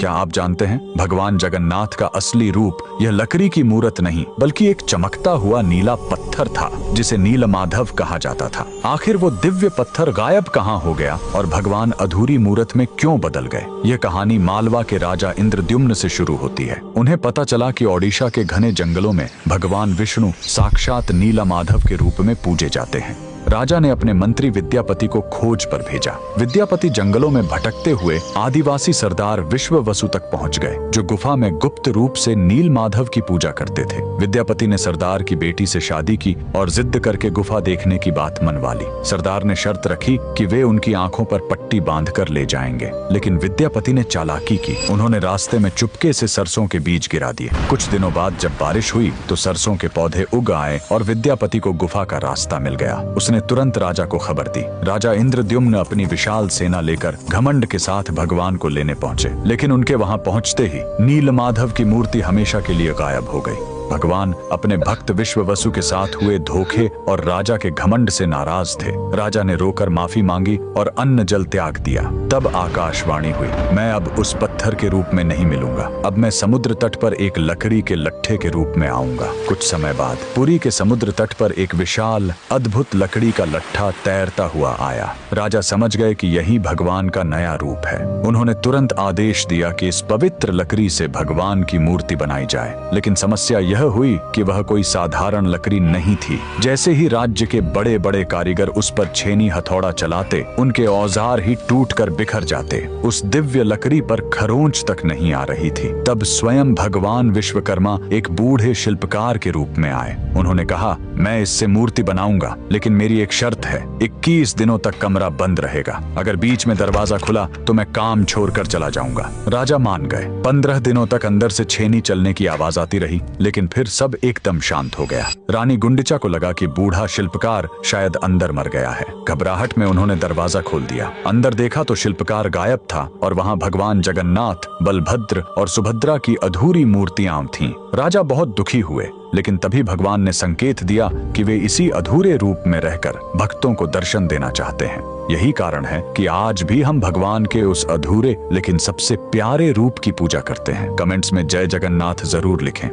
क्या आप जानते हैं भगवान जगन्नाथ का असली रूप यह लकड़ी की मूर्त नहीं बल्कि एक चमकता हुआ नीला पत्थर था जिसे नीलमाधव कहा जाता था। आखिर वो दिव्य पत्थर गायब कहाँ हो गया और भगवान अधूरी मूर्त में क्यों बदल गए? यह कहानी मालवा के राजा इंद्रद्युम्न से शुरू होती है। उन्हें पता चला कि ओडिशा के घने जंगलों में भगवान विष्णु साक्षात नीलमाधव के रूप में पूजे जाते हैं। राजा ने अपने मंत्री विद्यापति को खोज पर भेजा। विद्यापति जंगलों में भटकते हुए आदिवासी सरदार विश्ववसु तक पहुंच गए, जो गुफा में गुप्त रूप से नीलमाधव की पूजा करते थे। विद्यापति ने सरदार की बेटी से शादी की और जिद करके गुफा देखने की बात मनवा ली। सरदार ने शर्त रखी कि वे उनकी आंखों पर पट्टी बांधकर ले जाएंगे, लेकिन विद्यापति ने चालाकी की। उन्होंने रास्ते में चुपके से सरसों के बीज गिरा दिए। कुछ दिनों बाद जब बारिश हुई तो सरसों के पौधे उग आए और विद्यापति को गुफा का रास्ता मिल गया। उसने तुरंत राजा को खबर दी। राजा इंद्रद्युम्न अपनी विशाल सेना लेकर घमंड के साथ भगवान को लेने पहुंचे, लेकिन उनके वहां पहुंचते ही नीलमाधव की मूर्ति हमेशा के लिए गायब हो गई। भगवान अपने भक्त विश्ववसु के साथ हुए धोखे और राजा के घमंड से नाराज थे। राजा ने रोकर माफी मांगी और अन्न जल त्याग दिया। तब आकाशवाणी हुई, मैं अब उस पत्थर के रूप में नहीं मिलूंगा, अब मैं समुद्र तट पर एक लकड़ी के लट्ठे के रूप में आऊंगा। कुछ समय बाद पुरी के समुद्र तट पर एक विशाल अद्भुत लकड़ी का लट्ठा तैरता हुआ आया। राजा समझ गए कि यही भगवान का नया रूप है। उन्होंने तुरंत आदेश दिया कि इस पवित्र लकड़ी से भगवान की मूर्ति बनाई जाए, लेकिन समस्या यह हुई कि वह कोई साधारण लकड़ी नहीं थी। जैसे ही राज्य के बड़े बड़े कारीगर उस पर छेनी हथौड़ा चलाते, उनके औजार ही टूटकर बिखर जाते। उस दिव्य लकड़ी पर खरोंच तक नहीं आ रही थी। तब स्वयं भगवान विश्वकर्मा एक बूढ़े शिल्पकार के रूप में आए। उन्होंने कहा, मैं इससे मूर्ति बनाऊंगा, लेकिन मेरी एक शर्त है, 21 दिनों तक कमरा बंद रहेगा। अगर बीच में दरवाजा खुला तो मैं काम छोड़कर चला जाऊंगा। राजा मान गए। 15 दिनों तक अंदर से छेनी चलने की आवाज आती रही, लेकिन फिर सब एकदम शांत हो गया। रानी गुंडिचा को लगा कि बूढ़ा शिल्पकार शायद अंदर मर गया है। घबराहट में उन्होंने दरवाजा खोल दिया। अंदर देखा तो शिल्पकार गायब था और वहां भगवान जगन्नाथ, बलभद्र और सुभद्रा की अधूरी मूर्तियां थीं। राजा बहुत दुखी हुए, लेकिन तभी भगवान ने संकेत दिया कि वे इसी अधूरे रूप में रहकर भक्तों को दर्शन देना चाहते हैं। यही कारण है कि आज भी हम भगवान के उस अधूरे लेकिन सबसे प्यारे रूप की पूजा करते हैं। कमेंट्स में जय जगन्नाथ जरूर लिखें।